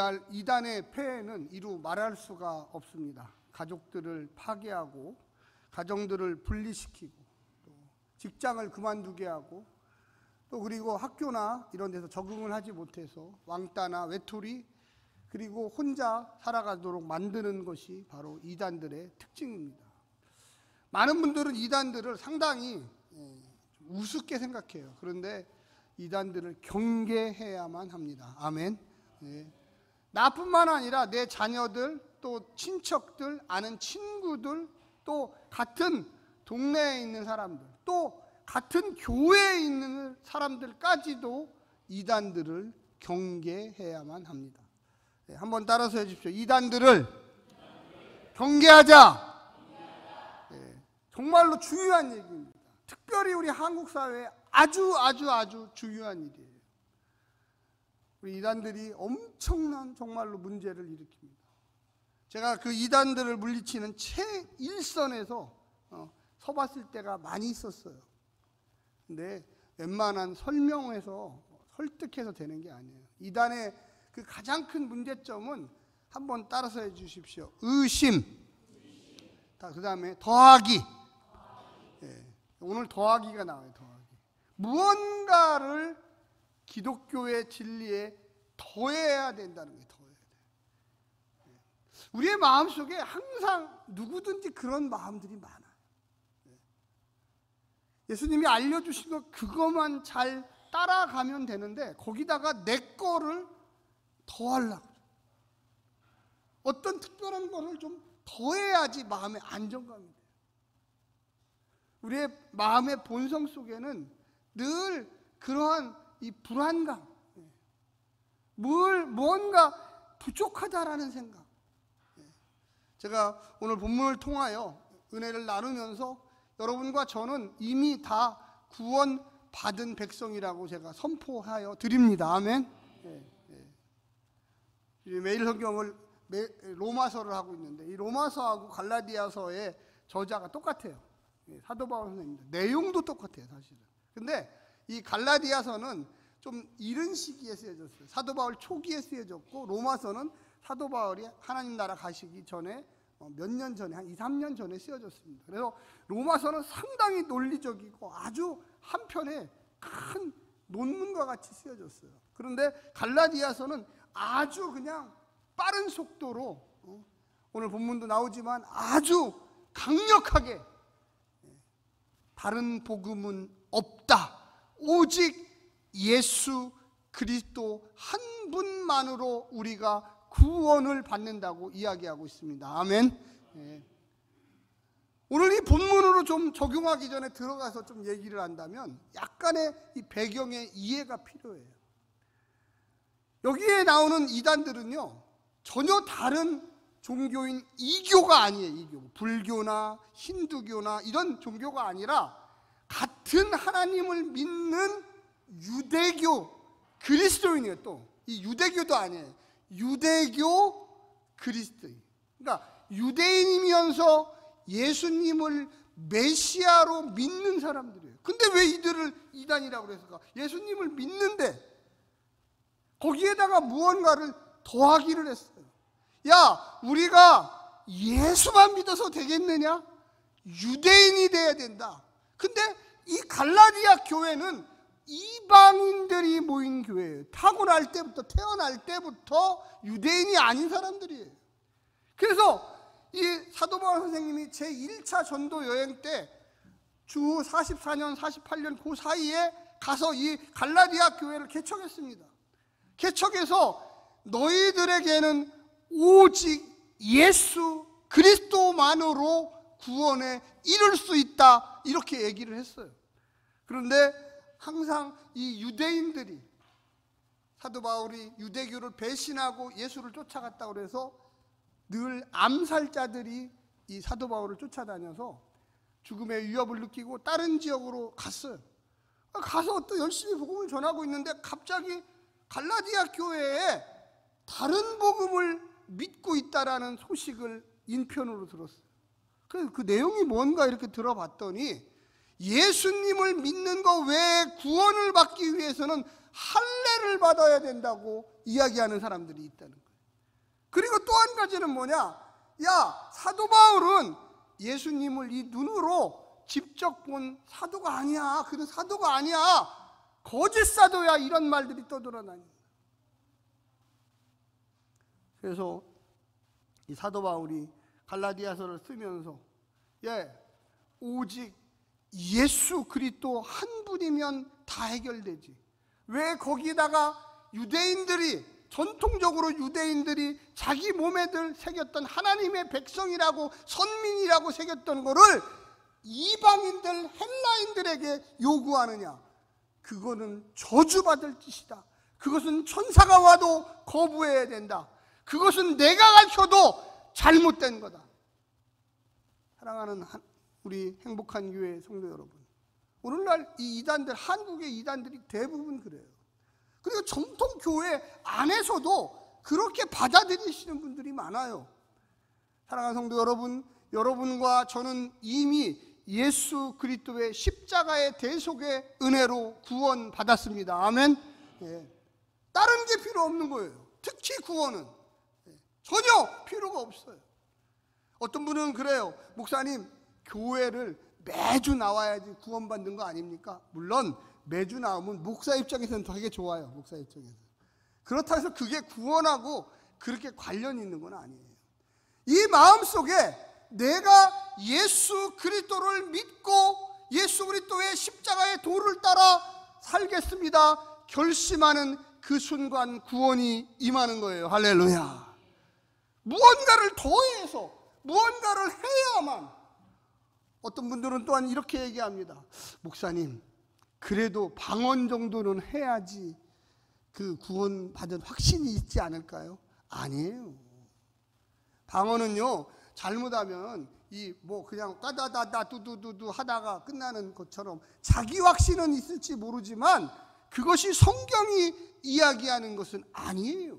오늘날 이단의 폐해는 이루 말할 수가 없습니다. 가족들을 파괴하고 가정들을 분리시키고 또 직장을 그만두게 하고 또 그리고 학교나 이런 데서 적응을 하지 못해서 왕따나 외톨이 그리고 혼자 살아가도록 만드는 것이 바로 이단들의 특징입니다. 많은 분들은 이단들을 상당히 우습게 생각해요. 그런데 이단들을 경계해야만 합니다. 아멘. 나뿐만 아니라 내 자녀들, 또 친척들, 아는 친구들, 또 같은 동네에 있는 사람들, 또 같은 교회에 있는 사람들까지도 이단들을 경계해야만 합니다. 한번 따라서 해주십시오. 이단들을 경계하자. 정말로 중요한 얘기입니다. 특별히 우리 한국 사회에 아주 중요한 일이에요. 우리 이단들이 엄청난 정말로 문제를 일으킵니다. 제가 그 이단들을 물리치는 최일선에서 서봤을 때가 많이 있었어요. 근데 웬만한 설명해서 설득해서 되는 게 아니에요. 이단의 그 가장 큰 문제점은 한번 따라서 해 주십시오. 의심. 그 다음에 더하기. 오늘 더하기가 나와요. 더하기. 무언가를 기독교의 진리에 더해야 된다는 게 더해야 돼요. 우리의 마음속에 항상 누구든지 그런 마음들이 많아요. 예수님이 알려주신 것 그것만 잘 따라가면 되는데 거기다가 내 거를 더하려고 어떤 특별한 거를 좀 더해야지 마음의 안정감이 돼요. 우리의 마음의 본성 속에는 늘 그러한 이 불안감, 뭔가 부족하다라는 생각. 제가 오늘 본문을 통하여 은혜를 나누면서 여러분과 저는 이미 다 구원받은 백성이라고 제가 선포하여 드립니다. 아멘. 매일 성경을 로마서를 하고 있는데 이 로마서하고 갈라디아서의 저자가 똑같아요. 사도 바울 선생님입니다. 내용도 똑같아요, 사실은. 근데 이 갈라디아서는 좀 이른 시기에 쓰여졌어요. 사도 바울 초기에 쓰여졌고 로마서는 사도 바울이 하나님 나라 가시기 전에 몇 년 전에 한 2, 3년 전에 쓰여졌습니다. 그래서 로마서는 상당히 논리적이고 아주 한편에 큰 논문과 같이 쓰여졌어요. 그런데 갈라디아서는 아주 그냥 빠른 속도로 오늘 본문도 나오지만 아주 강력하게 다른 복음은 없다. 오직 예수 그리스도 한 분만으로 우리가 구원을 받는다고 이야기하고 있습니다. 아멘. 오늘 이 본문으로 좀 적용하기 전에 들어가서 좀 얘기를 한다면 약간의 이 배경의 이해가 필요해요. 여기에 나오는 이단들은요 전혀 다른 종교인 이교가 아니에요. 이교. 불교나 힌두교나 이런 종교가 아니라 같은 하나님을 믿는 유대교 그리스도인이에요. 또 이 유대교도 아니에요. 유대교 그리스도인. 그러니까 유대인이면서 예수님을 메시아로 믿는 사람들이에요. 근데 왜 이들을 이단이라고 그랬을까? 예수님을 믿는데 거기에다가 무언가를 더하기를 했어요. 야, 우리가 예수만 믿어서 되겠느냐? 유대인이 돼야 된다. 근데 이 갈라디아 교회는 이방인들이 모인 교회예요. 태어날 때부터 유대인이 아닌 사람들이에요. 그래서 이 사도 바울 선생님이 제1차 전도 여행 때 주 44년, 48년 그 사이에 가서 이 갈라디아 교회를 개척했습니다. 개척해서 너희들에게는 오직 예수 그리스도만으로 구원에 이를 수 있다 이렇게 얘기를 했어요. 그런데 항상 이 유대인들이 사도 바울이 유대교를 배신하고 예수를 쫓아갔다고 해서 늘 암살자들이 이 사도 바울을 쫓아다녀서 죽음의 위협을 느끼고 다른 지역으로 갔어요. 가서 또 열심히 복음을 전하고 있는데 갑자기 갈라디아 교회에 다른 복음을 믿고 있다라는 소식을 인편으로 들었어요. 그래서 그 내용이 뭔가 이렇게 들어봤더니 예수님을 믿는 것 외에 구원을 받기 위해서는 할례를 받아야 된다고 이야기하는 사람들이 있다는 거예요. 그리고 또 한 가지는 뭐냐? 야, 사도 바울은 예수님을 이 눈으로 직접 본 사도가 아니야. 그는 사도가 아니야. 거짓 사도야. 이런 말들이 떠돌아다니. 그래서 이 사도 바울이 갈라디아서를 쓰면서 오직 예수 그리스도 한 분이면 다 해결되지. 왜 거기다가 유대인들이, 전통적으로 유대인들이 자기 몸에들 새겼던 하나님의 백성이라고, 선민이라고 새겼던 거를 이방인들, 헬라인들에게 요구하느냐? 그거는 저주받을 짓이다. 그것은 천사가 와도 거부해야 된다. 그것은 내가 가르쳐도 잘못된 거다. 사랑하는 우리 행복한 교회 성도 여러분, 오늘날 이 이단들, 한국의 이단들이 대부분 그래요. 그리고 정통 교회 안에서도 그렇게 받아들이시는 분들이 많아요. 사랑하는 성도 여러분, 여러분과 저는 이미 예수 그리스도의 십자가의 대속의 은혜로 구원받았습니다. 아멘. 다른 게 필요 없는 거예요. 특히 구원은 전혀 필요가 없어요. 어떤 분은 그래요. 목사님, 교회를 매주 나와야지 구원받는 거 아닙니까? 물론 매주 나오면 목사 입장에서는 되게 좋아요. 목사 입장에서. 그렇다고 해서 그게 구원하고 그렇게 관련이 있는 건 아니에요. 이 마음속에 내가 예수 그리스도를 믿고 예수 그리스도의 십자가의 도를 따라 살겠습니다 결심하는 그 순간 구원이 임하는 거예요. 할렐루야. 무언가를 더해서 무언가를 해야만. 어떤 분들은 또한 이렇게 얘기합니다. 목사님, 그래도 방언 정도는 해야지 그 구원받은 확신이 있지 않을까요? 아니에요. 방언은요, 잘못하면 이 뭐 그냥 따다다다 두두두두 하다가 끝나는 것처럼 자기 확신은 있을지 모르지만 그것이 성경이 이야기하는 것은 아니에요.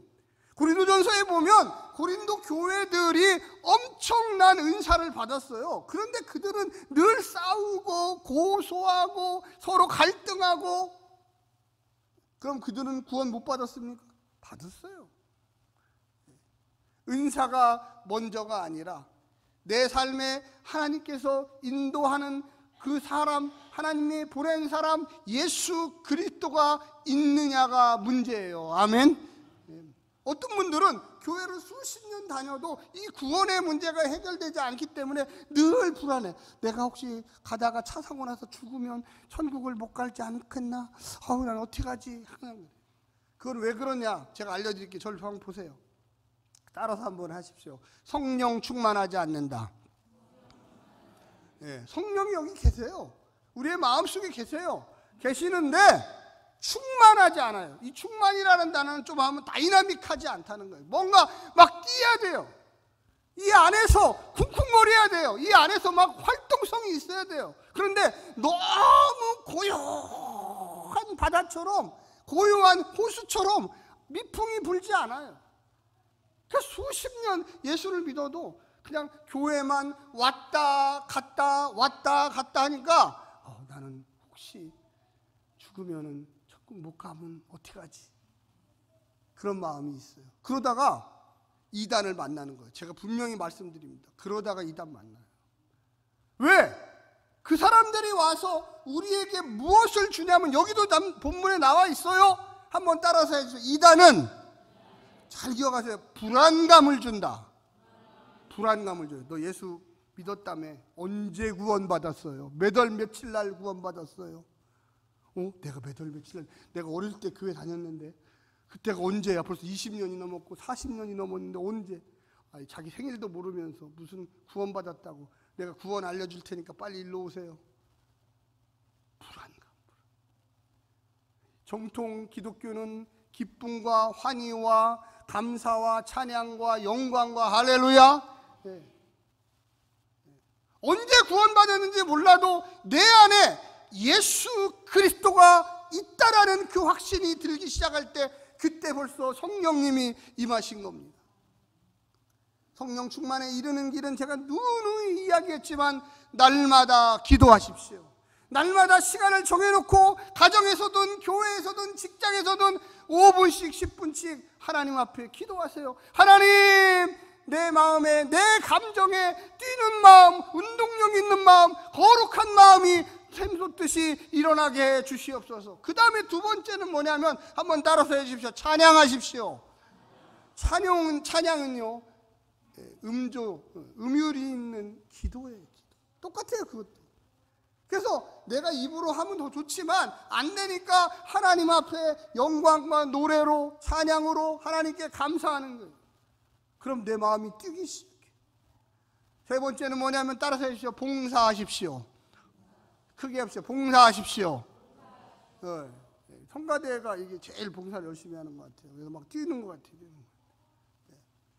고린도전서에 보면 고린도 교회들이 엄청난 은사를 받았어요. 그런데 그들은 늘 싸우고 고소하고 서로 갈등하고. 그럼 그들은 구원 못 받았습니까? 받았어요. 은사가 먼저가 아니라 내 삶에 하나님께서 인도하는 그 사람, 하나님의 보낸 사람 예수 그리스도가 있느냐가 문제예요. 아멘. 어떤 분들은 교회를 수십 년 다녀도 이 구원의 문제가 해결되지 않기 때문에 늘 불안해. 내가 혹시 가다가 차 사고 나서 죽으면 천국을 못 갈지 않겠나? 난 어떻게 하지? 그건 왜 그러냐? 제가 알려드릴게요. 저를 한번 보세요. 따라서 한번 하십시오. 성령 충만하지 않는다. 성령이 여기 계세요. 우리의 마음속에 계세요. 계시는데 충만하지 않아요. 이 충만이라는 단어는 좀 하면 다이나믹하지 않다는 거예요. 뭔가 막 뛰어야 돼요. 이 안에서 쿵쿵거려야 돼요. 이 안에서 막 활동성이 있어야 돼요. 그런데 너무 고요한 바다처럼, 고요한 호수처럼 미풍이 불지 않아요. 그러니까 수십 년 예수를 믿어도 그냥 교회만 왔다 갔다 왔다 갔다 하니까 나는 혹시 죽으면은 천국 못 가면 어떻게 하지? 그런 마음이 있어요. 그러다가 이단을 만나는 거예요. 제가 분명히 말씀드립니다. 그러다가 이단 만나요. 왜? 그 사람들이 와서 우리에게 무엇을 주냐면, 여기도 본문에 나와 있어요. 한번 따라서 해주세요. 이단은, 잘 기억하세요, 불안감을 준다. 불안감을 줘요. 너 예수 믿었다며? 언제 구원받았어요? 몇 월 며칠 날 구원받았어요? 내가 몇 월 며칠 날, 내가 어릴 때 교회 다녔는데 그때가 언제야? 벌써 20년이 넘었고 40년이 넘었는데 언제? 자기 생일도 모르면서 무슨 구원받았다고. 내가 구원 알려줄 테니까 빨리 일로 오세요. 불안감. 정통 기독교는 기쁨과 환희와 감사와 찬양과 영광과 할렐루야. 언제 구원받았는지 몰라도 내 안에 예수 그리스도가 있다라는 그 확신이 들기 시작할 때, 그때 벌써 성령님이 임하신 겁니다. 성령 충만에 이르는 길은 제가 누누이 이야기했지만 날마다 기도하십시오. 날마다 시간을 정해놓고 가정에서든 교회에서든 직장에서든 5분씩 10분씩 하나님 앞에 기도하세요. 하나님, 내 마음에, 내 감정에 뛰는 마음, 운동력 있는 마음, 거룩한 마음이 샘솟듯이 일어나게 해 주시옵소서. 그 다음에 두 번째는 뭐냐면, 한번 따라서 해주십시오. 찬양하십시오. 찬양은요, 음율이 있는 기도예요. 똑같아요, 그것도. 그래서 내가 입으로 하면 더 좋지만 안 되니까 하나님 앞에 영광과 노래로, 찬양으로 하나님께 감사하는 거예요. 그럼 내 마음이 뛰기 시작해. 세 번째는 뭐냐면, 따라서 해주십시오. 봉사하십시오. 크게 합시다. 봉사하십시오. 성가대가 이게 제일 봉사를 열심히 하는 것 같아요. 그래서 막 뛰는 것 같아요.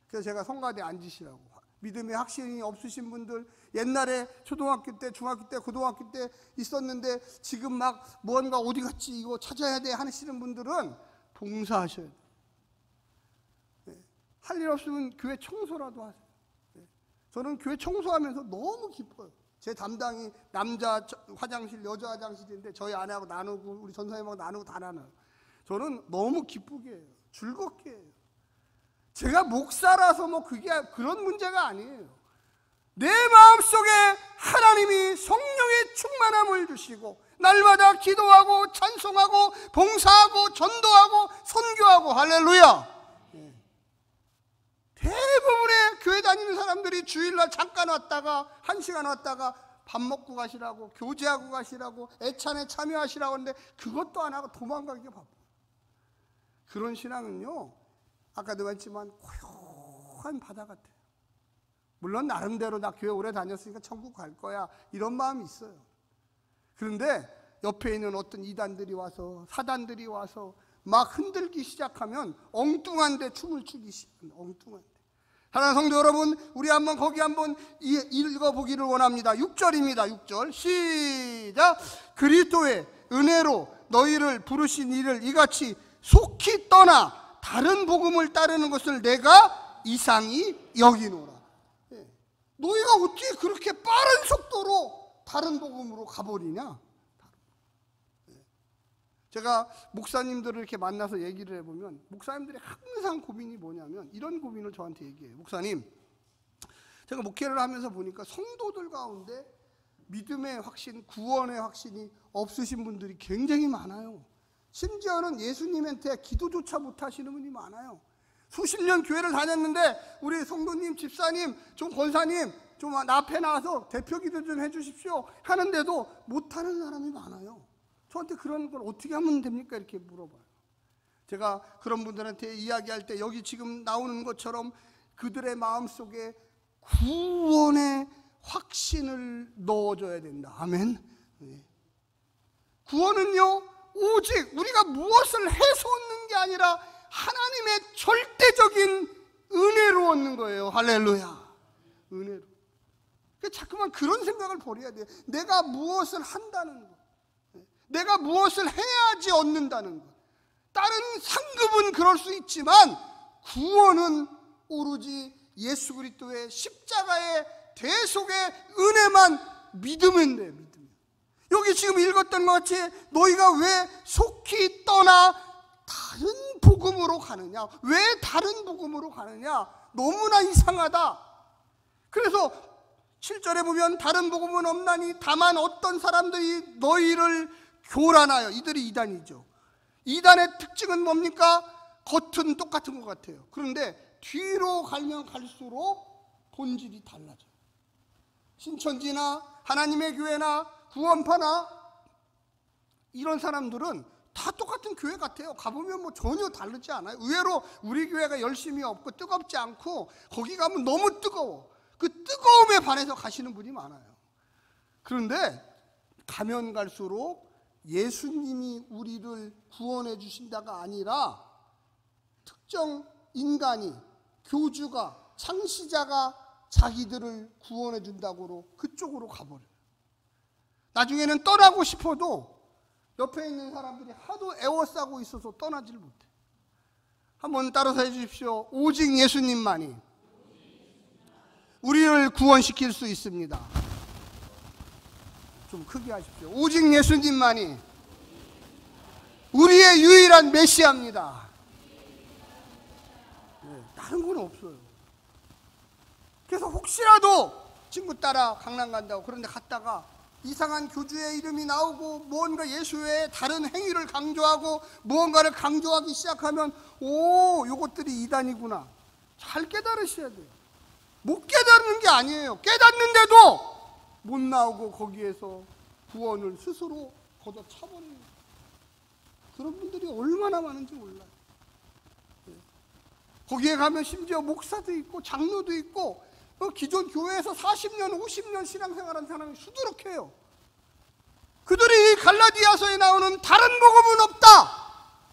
그래서 제가 성가대 앉으시라고. 믿음의 확신이 없으신 분들, 옛날에 초등학교 때, 중학교 때, 고등학교 때 있었는데 지금 막 무언가 어디 갔지, 이거 찾아야 돼 하시는 분들은 봉사하셔야 돼요. 할 일 없으면 교회 청소라도 하세요. 저는 교회 청소하면서 너무 기뻐요. 제 담당이 남자 화장실, 여자 화장실인데 저희 아내하고 나누고 우리 전사님하고 나누고 다 나눠요. 저는 너무 기쁘게 해요. 즐겁게 해요. 제가 목사라서 뭐 그게 그런 문제가 아니에요. 내 마음속에 하나님이 성령의 충만함을 주시고 날마다 기도하고 찬송하고 봉사하고 전도하고 선교하고, 할렐루야. 대부분의 교회 다니는 사람들이 주일날 잠깐 왔다가 1시간 왔다가 밥 먹고 가시라고, 교제하고 가시라고, 애찬에 참여하시라고 하는데 그것도 안 하고 도망가기가 바빠요. 그런 신앙은요, 아까도 말했지만 고요한 바다 같아요. 물론 나름대로 나 교회 오래 다녔으니까 천국 갈 거야, 이런 마음이 있어요. 그런데 옆에 있는 어떤 이단들이 와서, 사단들이 와서 막 흔들기 시작하면 엉뚱한데 춤을 추기 시작합니다. 엉뚱한데. 사랑하는 성도 여러분, 우리 한번 거기 한번 읽어보기를 원합니다. 6절입니다. 6절 시작. 그리스도의 은혜로 너희를 부르신 이를 이같이 속히 떠나 다른 복음을 따르는 것을 내가 이상히 여기노라. 너희가 어떻게 그렇게 빠른 속도로 다른 복음으로 가버리냐? 제가 목사님들을 이렇게 만나서 얘기를 해보면 목사님들이 항상 고민이 뭐냐면 이런 고민을 저한테 얘기해요. 목사님, 제가 목회를 하면서 보니까 성도들 가운데 믿음의 확신, 구원의 확신이 없으신 분들이 굉장히 많아요. 심지어는 예수님한테 기도조차 못하시는 분이 많아요. 수십 년 교회를 다녔는데 우리 성도님, 집사님, 좀 권사님 좀 앞에 나와서 대표 기도 좀 해주십시오 하는데도 못하는 사람이 많아요. 저한테 그런 걸 어떻게 하면 됩니까? 이렇게 물어봐요. 제가 그런 분들한테 이야기할 때 여기 지금 나오는 것처럼 그들의 마음속에 구원의 확신을 넣어줘야 된다. 아멘. 구원은요, 오직 우리가 무엇을 해서 얻는 게 아니라 하나님의 절대적인 은혜로 얻는 거예요. 할렐루야. 은혜로. 자꾸만 그런 생각을 버려야 돼요. 내가 무엇을 한다는 거, 내가 무엇을 해야지 얻는다는 것. 다른 상급은 그럴 수 있지만 구원은 오로지 예수 그리스도의 십자가의 대속의 은혜만 믿으면 돼요. 믿으면. 여기 지금 읽었던 것 같이 너희가 왜 속히 떠나 다른 복음으로 가느냐? 왜 다른 복음으로 가느냐? 너무나 이상하다. 그래서 7절에 보면 다른 복음은 없나니 다만 어떤 사람들이 너희를 교란하여, 이들이 이단이죠. 이단의 특징은 뭡니까? 겉은 똑같은 것 같아요. 그런데 뒤로 가면 갈수록 본질이 달라져요. 신천지나 하나님의 교회나 구원파나 이런 사람들은 다 똑같은 교회 같아요. 가보면 뭐 전혀 다르지 않아요. 의외로 우리 교회가 열심히 없고 뜨겁지 않고 거기 가면 너무 뜨거워. 그 뜨거움에 반해서 가시는 분이 많아요. 그런데 가면 갈수록 예수님이 우리를 구원해 주신다가 아니라 특정 인간이, 교주가, 창시자가 자기들을 구원해 준다고 그쪽으로 가버려요. 나중에는 떠나고 싶어도 옆에 있는 사람들이 하도 애워싸고 있어서 떠나질 못해. 한번 따라서 해주십시오. 오직 예수님만이 우리를 구원시킬 수 있습니다. 좀 크게 하십시오. 오직 예수님만이 우리의 유일한 메시아입니다. 네, 다른 건 없어요. 그래서 혹시라도 친구 따라 강남 간다고 그런데 갔다가 이상한 교주의 이름이 나오고 무언가 예수 외에 다른 행위를 강조하고 무언가를 강조하기 시작하면 요것들이 이단이구나. 잘 깨달으셔야 돼요. 못 깨닫는 게 아니에요. 깨닫는데도 못 나오고 거기에서 구원을 스스로 걷어차버리는 그런 분들이 얼마나 많은지 몰라요. 거기에 가면 심지어 목사도 있고 장로도 있고 기존 교회에서 40년, 50년 신앙생활한 사람이 수두룩해요. 그들이 갈라디아서에 나오는 다른 복음은 없다.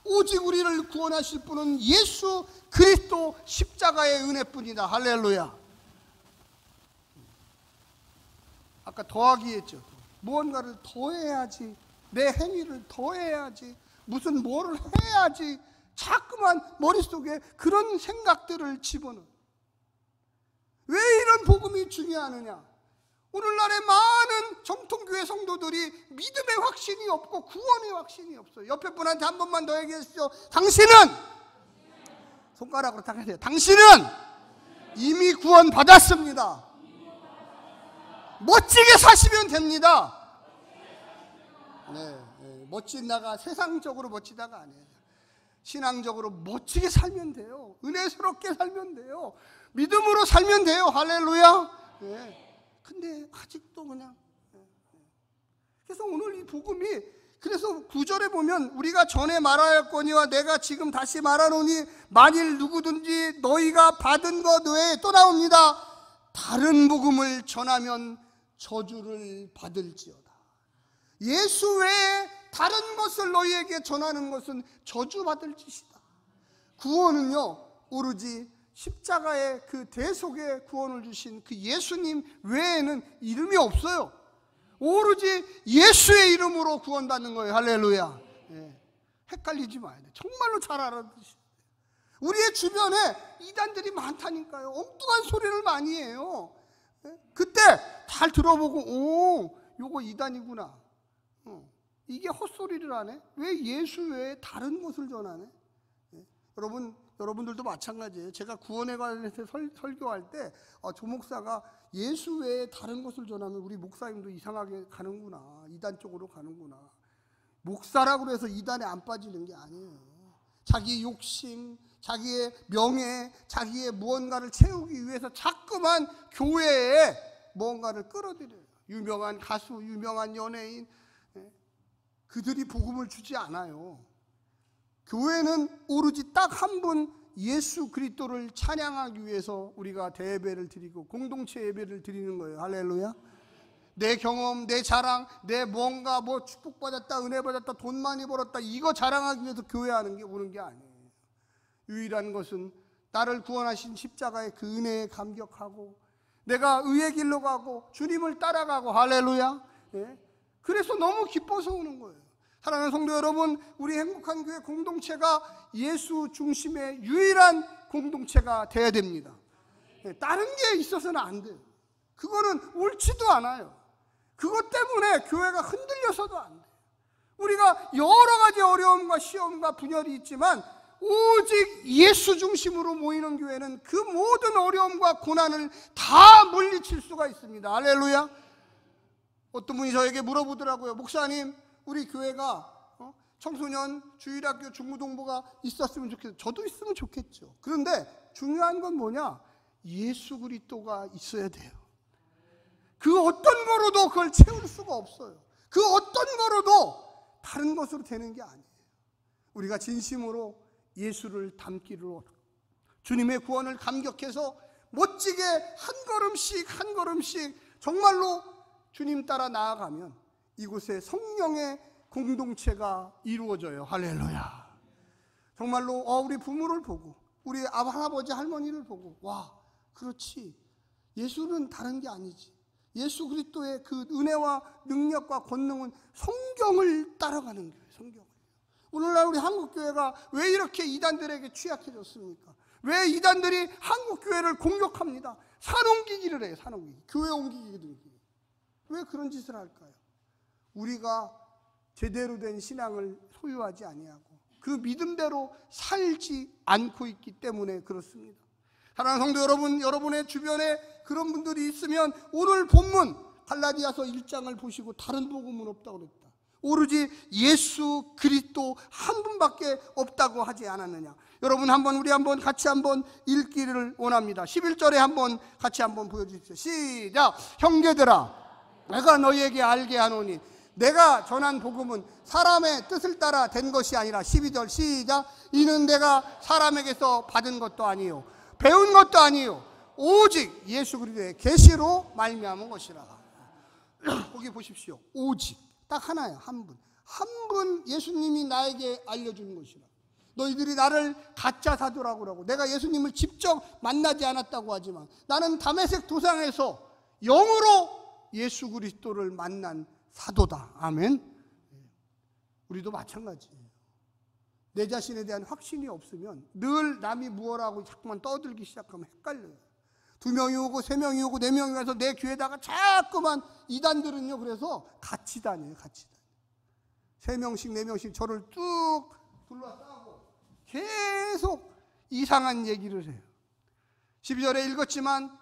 오직 우리를 구원하실 분은 예수 그리스도 십자가의 은혜뿐이다. 할렐루야. 아까 더하기 했죠. 무언가를 더해야지, 내 행위를 더해야지, 무슨 뭐를 해야지 자꾸만 머릿속에 그런 생각들을 집어넣어요. 왜 이런 복음이 중요하느냐? 오늘날의 많은 정통교회 성도들이 믿음의 확신이 없고 구원의 확신이 없어요. 옆에 분한테 한 번만 더 얘기하시죠. 당신은, 손가락으로 딱 하세요. 당신은 이미 구원 받았습니다. 멋지게 사시면 됩니다. 네, 멋진다가 세상적으로 멋지다가 아니에요. 신앙적으로 멋지게 살면 돼요. 은혜스럽게 살면 돼요. 믿음으로 살면 돼요. 할렐루야. 네. 근데 아직도 그냥. 그래서 오늘 이 복음이, 그래서 9절에 보면 우리가 전에 말하였거니와 내가 지금 다시 말하노니 만일 누구든지 너희가 받은 것 외에, 또 나옵니다, 다른 복음을 전하면 저주를 받을지어다. 예수 외에 다른 것을 너희에게 전하는 것은 저주받을 짓이다. 구원은요, 오로지 십자가의 그 대속의 구원을 주신 그 예수님 외에는 이름이 없어요. 오로지 예수의 이름으로 구원받는 거예요. 할렐루야. 네. 헷갈리지 마야 돼. 정말로 잘 알아두시죠. 우리의 주변에 이단들이 많다니까요. 엉뚱한 소리를 많이 해요. 네? 그때 잘 들어보고 요거 이단이구나. 이게 헛소리를 하네. 왜 예수 외에 다른 것을 전하네? 네? 여러분들도 마찬가지예요. 제가 구원에 관해서 설교할 때 조 목사가 예수 외에 다른 것을 전하면 우리 목사님도 이상하게 가는구나, 이단 쪽으로 가는구나. 목사라고 해서 이단에 안 빠지는 게 아니에요. 자기 욕심, 자기의 명예, 자기의 무언가를 채우기 위해서 자꾸만 교회에 무언가를 끌어들여요. 유명한 가수, 유명한 연예인, 그들이 복음을 주지 않아요. 교회는 오로지 딱 한 분 예수 그리스도를 찬양하기 위해서 우리가 대예배를 드리고 공동체 예배를 드리는 거예요. 할렐루야. 내 경험, 내 자랑, 내 뭔가 뭐 축복받았다, 은혜 받았다, 돈 많이 벌었다, 이거 자랑하기 위해서 교회 오는 게 아니에요. 유일한 것은 나를 구원하신 십자가의 그 은혜에 감격하고 내가 의의 길로 가고 주님을 따라가고. 할렐루야. 예? 그래서 너무 기뻐서 오는 거예요. 사랑하는 성도 여러분, 우리 행복한 교회 공동체가 예수 중심의 유일한 공동체가 돼야 됩니다. 다른 게 있어서는 안 돼요. 그거는 옳지도 않아요. 그것 때문에 교회가 흔들려서도 안 돼요. 우리가 여러 가지 어려움과 시험과 분열이 있지만 오직 예수 중심으로 모이는 교회는 그 모든 어려움과 고난을 다 물리칠 수가 있습니다. 할렐루야. 어떤 분이 저에게 물어보더라고요. 목사님, 우리 교회가 청소년 주일학교 중고등부가 있었으면 좋겠어요. 저도 있으면 좋겠죠. 그런데 중요한 건 뭐냐? 예수 그리스도가 있어야 돼요. 그 어떤 거로도 그걸 채울 수가 없어요. 그 어떤 거로도 다른 것으로 되는 게 아니에요. 우리가 진심으로 예수를 닮기를 원하고 주님의 구원을 감격해서 멋지게 한 걸음씩 한 걸음씩 정말로 주님 따라 나아가면 이곳에 성령의 공동체가 이루어져요. 할렐루야. 정말로 우리 부모를 보고 우리 할아버지 할머니를 보고 와, 그렇지, 예수는 다른 게 아니지. 예수 그리스도의 그 은혜와 능력과 권능은 성경을 따라가는 거예요. 성경. 오늘날 우리 한국교회가 왜 이렇게 이단들에게 취약해졌습니까? 왜 이단들이 한국교회를 공격합니다? 산 옮기기를 해요. 산 옮기기. 교회 옮기기를. 왜 그런 짓을 할까요? 우리가 제대로 된 신앙을 소유하지 아니하고 그 믿음대로 살지 않고 있기 때문에 그렇습니다. 사랑하는 성도 여러분, 여러분의 주변에 그런 분들이 있으면 오늘 본문 갈라디아서 1장을 보시고 다른 복음은 없다고 그랬다. 오로지 예수 그리스도 한 분밖에 없다고 하지 않았느냐. 여러분 우리 같이 한번 읽기를 원합니다. 11절에 같이 한번 보여주십시오. 시작. 형제들아, 내가 너희에게 알게 하노니 내가 전한 복음은 사람의 뜻을 따라 된 것이 아니라 12절 시작. 이는 내가 사람에게서 받은 것도 아니요 배운 것도 아니요 오직 예수 그리스도의 계시로 말미암은 것이라. 거기 보십시오. 오직 딱 하나예요. 한 분 예수님이 나에게 알려주는 것이라. 너희들이 나를 가짜 사도라고 그러고 내가 예수님을 직접 만나지 않았다고 하지만 나는 다메섹 도상에서 영으로 예수 그리스도를 만난 사도다. 아멘. 우리도 마찬가지예요. 내 자신에 대한 확신이 없으면 늘 남이 무엇라고 자꾸만 떠들기 시작하면 헷갈려요. 2명이 오고 3명이 오고 4명이 와서 내 귀에다가 자꾸만 이단들은요, 그래서 같이 다녀요. 3명씩 4명씩 저를 쭉 둘러싸고 계속 이상한 얘기를 해요. 12절에 읽었지만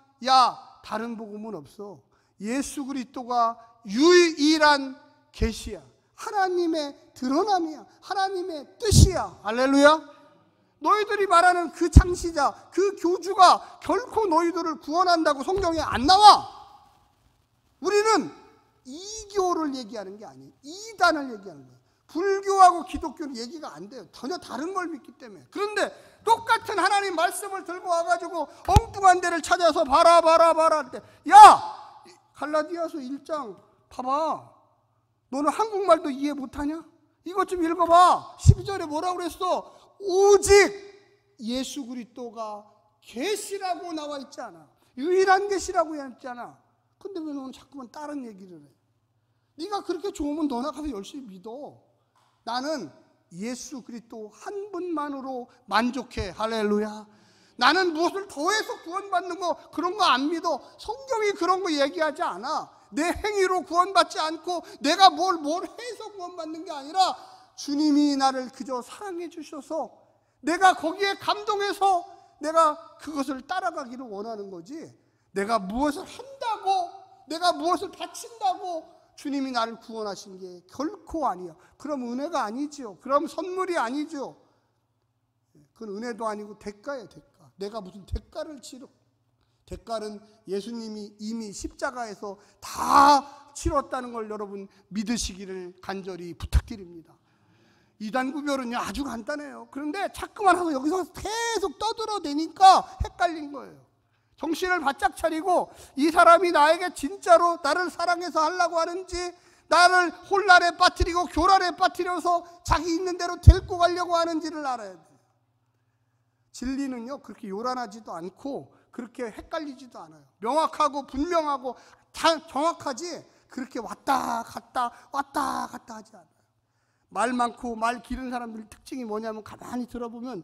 다른 복음은 없어. 예수 그리스도가 유일한 계시야. 하나님의 드러남이야. 하나님의 뜻이야. 할렐루야. 너희들이 말하는 그 창시자, 그 교주가 결코 너희들을 구원한다고 성경에 안 나와. 우리는 이교를 얘기하는 게 아니에요. 이단을 얘기하는 거예요. 불교하고 기독교는 얘기가 안 돼요. 전혀 다른 걸 믿기 때문에. 그런데 똑같은 하나님 말씀을 들고 와가지고 엉뚱한 데를 찾아서 봐라 할 때, 갈라디아서 1장 봐봐. 너는 한국말도 이해 못하냐? 이것 좀 읽어봐. 12절에 뭐라고 그랬어? 오직 예수 그리스도가 계시라고 나와 있지 않아. 유일한 계시라고 했잖아. 근데 왜 너는 자꾸만 다른 얘기를 해? 네가 그렇게 좋으면 너나 가서 열심히 믿어. 나는 예수 그리스도 한 분만으로 만족해. 할렐루야. 나는 무엇을 더해서 구원받는 거 그런 거 안 믿어. 성경이 그런 거 얘기하지 않아. 내 행위로 구원받지 않고 내가 뭘 해서 구원받는 게 아니라 주님이 나를 그저 사랑해 주셔서 내가 거기에 감동해서 내가 그것을 따라가기를 원하는 거지. 내가 무엇을 한다고, 내가 무엇을 바친다고 주님이 나를 구원하신 게 결코 아니야. 그럼 은혜가 아니죠. 그럼 선물이 아니죠. 그건 은혜도 아니고 대가예요. 대가. 내가 무슨 대가를 치러. 대가는 예수님이 이미 십자가에서 다 치렀다는 걸 여러분 믿으시기를 간절히 부탁드립니다. 이단 구별은요 아주 간단해요. 그런데 자꾸만 하고 여기서 계속 떠들어대니까 헷갈린 거예요. 정신을 바짝 차리고 이 사람이 나에게 진짜로 나를 사랑해서 하려고 하는지, 나를 혼란에 빠뜨리고 교란에 빠뜨려서 자기 있는 대로 데리고 가려고 하는지를 알아야 돼요. 진리는요 그렇게 요란하지도 않고 그렇게 헷갈리지도 않아요. 명확하고 분명하고 정확하지 그렇게 왔다 갔다 하지 않아요. 말 많고 말 길은 사람들 특징이 뭐냐면 가만히 들어보면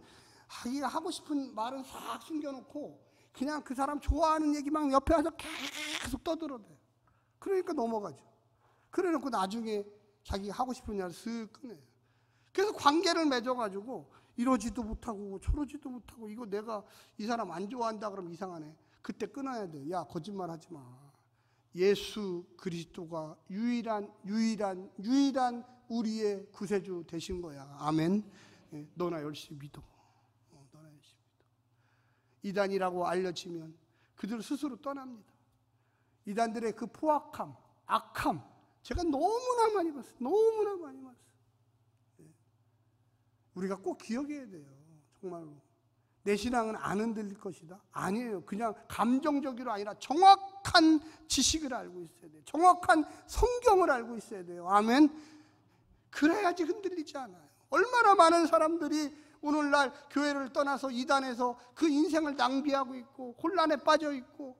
자기가 하고 싶은 말은 싹 숨겨놓고 그냥 그 사람 좋아하는 얘기만 옆에 와서 계속 떠들어대요. 그러니까 넘어가죠. 그래놓고 나중에 자기가 하고 싶은 말을 쓱 꺼내요. 그래서 관계를 맺어가지고 이러지도 못하고 저러지도 못하고 이거 내가 이 사람 안 좋아한다 그러면 이상하네. 그때 끊어야 돼. 야, 거짓말 하지 마. 예수 그리스도가 유일한 우리의 구세주 되신 거야. 아멘. 너나 열심히 믿어. 너나 열심히 믿어. 이단이라고 알려지면 그들 스스로 떠납니다. 이단들의 그 포악함, 악함 제가 너무나 많이 봤어요. 너무나 많이 봤어요. 우리가 꼭 기억해야 돼요. 정말로. 내 신앙은 안 흔들릴 것이다. 아니에요. 그냥 감정적으로 아니라 정확한 지식을 알고 있어야 돼요. 정확한 성경을 알고 있어야 돼요. 아멘. 그래야지 흔들리지 않아요. 얼마나 많은 사람들이 오늘날 교회를 떠나서 이단에서 그 인생을 낭비하고 있고 혼란에 빠져 있고,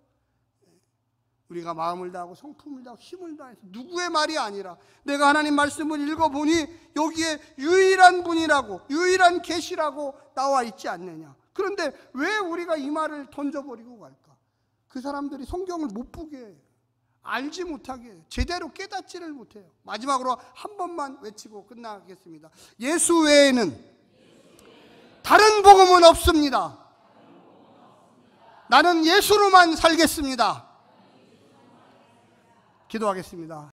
우리가 마음을 다하고 성품을 다하고 힘을 다해서 누구의 말이 아니라 내가 하나님 말씀을 읽어보니 여기에 유일한 분이라고, 유일한 계시라고 나와 있지 않느냐. 그런데 왜 우리가 이 말을 던져버리고 갈까? 그 사람들이 성경을 못 보게 해요. 알지 못하게 해요. 제대로 깨닫지를 못해요. 마지막으로 한 번만 외치고 끝나겠습니다. 예수 외에는 다른 복음은 없습니다. 나는 예수로만 살겠습니다. 기도하겠습니다.